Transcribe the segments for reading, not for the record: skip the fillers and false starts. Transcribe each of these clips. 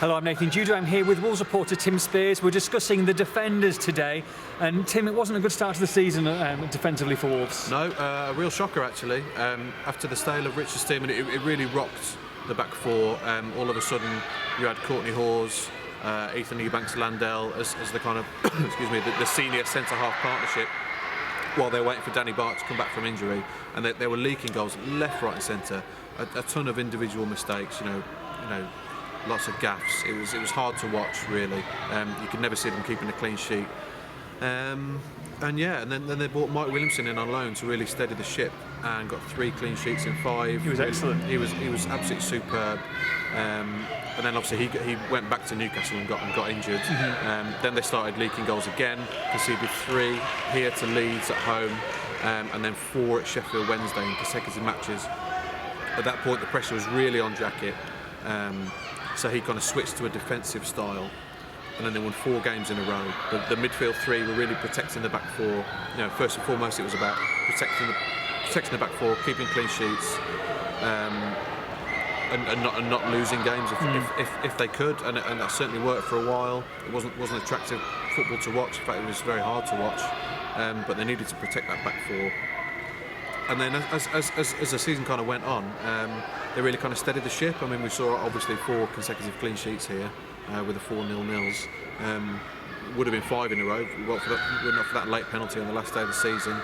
Hello, I'm Nathan Judah. I'm here with Wolves reporter Tim Spiers. We're discussing the defenders today. And Tim, it wasn't a good start to the season defensively for Wolves. No, a real shocker actually. After the sale of Richard Stearman, it really rocked the back four. All of a sudden, you had Courtney Hawes, Ethan Eubanks-Landell as the kind of, excuse me, the senior centre-half partnership, while they were waiting for Danny Batth to come back from injury, and they were leaking goals left, right, and centre. A ton of individual mistakes, you know, lots of gaffes. It was hard to watch, really. You could never see them keeping a clean sheet. And then they brought Mike Williamson in on loan to really steady the ship, and got 3 clean sheets in 5. He was excellent. He was absolutely superb. And then obviously he went back to Newcastle and got injured. Then they started leaking goals again. Conceded 3 here to Leeds at home, and then 4 at Sheffield Wednesday in consecutive matches. At that point, the pressure was really on Jacket, so he kind of switched to a defensive style. And then they won 4 games in a row. The midfield 3 were really protecting the back 4. You know, first and foremost, it was about protecting the back 4, keeping clean sheets, and not losing games if they could. And that certainly worked for a while. It wasn't attractive football to watch. In fact, it was very hard to watch. But they needed to protect that back 4. And then as the season kind of went on, they really kind of steadied the ship. I mean, we saw obviously 4 consecutive clean sheets here, with the 4 0-0s. Would have been 5 in a row, were not for that late penalty on the last day of the season.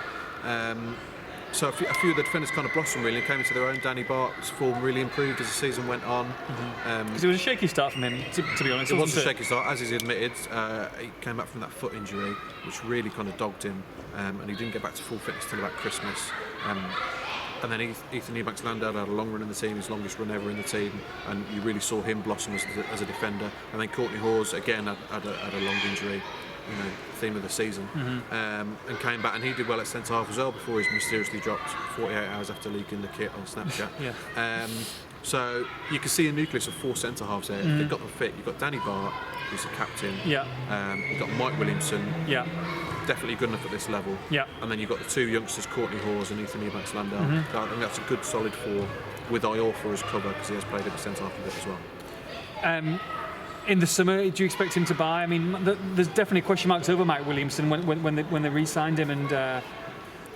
So a few of the defenders kind of blossomed really and came into their own. Danny Batth's form really improved as the season went on. Because it was a shaky start from him, to be honest. It was a shaky start, as he's admitted. He came back from that foot injury, which really kind of dogged him, and he didn't get back to full fitness till about Christmas. And then Ethan Eubanks-Landell had a long run in the team, his longest run ever in the team, and you really saw him blossom as a defender. And then Courtney Hawes again had a long injury, theme of the season, and came back, and he did well at centre half as well before he's mysteriously dropped 48 hours after leaking the kit on Snapchat. So you can see a nucleus of 4 centre halves there. If they've got them fit. You've got Danny Batth, who's the captain. You've got Mike Williamson. Definitely good enough at this level. And then you've got the 2 youngsters, Courtney Hawes and Ethan Eubanks-Landell. I think that's a good solid 4 with Iorfa as cover, because he has played at the centre half a bit as well. In the summer, do you expect him to buy? I mean, there's definitely question marks over Mike Williamson when they re-signed him, and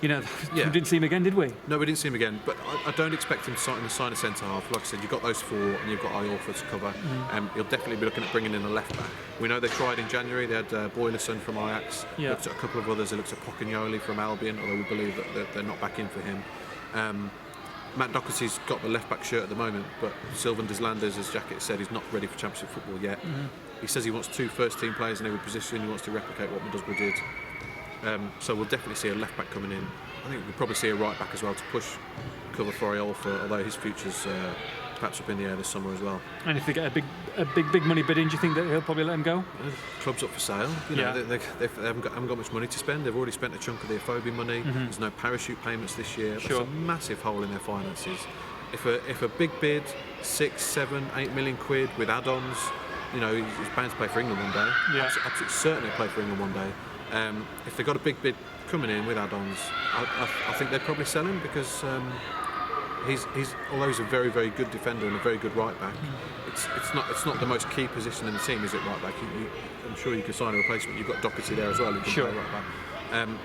we didn't see him again, did we? No, we didn't see him again. But I don't expect him to sign a centre half. Like I said, you've got those 4, and you've got Iorfa to cover. He'll definitely be looking at bringing in a left back. We know they tried in January. They had Boylerson from Ajax. Looked at a couple of others. They looked at Pocagnoli from Albion, although we believe that they're not back in for him. Matt Doherty's got the left back shirt at the moment, but Sylvain Deslanders, as Jacket said, he's not ready for Championship football yet. He says he wants 2 first-team players in every position. He wants to replicate what Middlesbrough did. So we'll definitely see a left back coming in. I think we'll probably see a right back as well to push cover for Iorfa, although his future's perhaps up in the air this summer as well. And if they get a big money bid in, do you think that he'll probably let him go? The club's up for sale. They haven't got much money to spend. They've already spent a chunk of the Afobe money. There's no parachute payments this year. That's a massive hole in their finances. If a big bid, 6, 7, 8 million quid with add-ons, he's bound to play for England one day. Absolutely certainly play for England one day. If they've got a big bid coming in with add-ons, I think they'd probably sell him, because although he's a very, very good defender and a very good right back, it's not the most key position in the team, is it, right back? I'm sure you could sign a replacement. You've got Doherty there as well, who can play right back.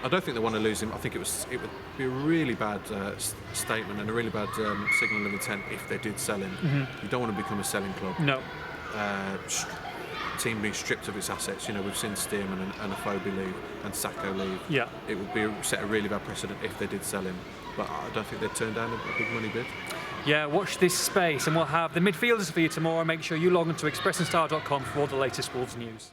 I don't think they want to lose him. I think it would be a really bad statement and a really bad signal of intent if they did sell him. You don't want to become a selling club. No. Team being stripped of its assets. We've seen Stearman and Afobe leave and Sacco leave. It would set a really bad precedent if they did sell him. But I don't think they'd turn down a big money bid. Watch this space, and we'll have the midfielders for you tomorrow. Make sure you log on to expressandstyle.com for all the latest Wolves news.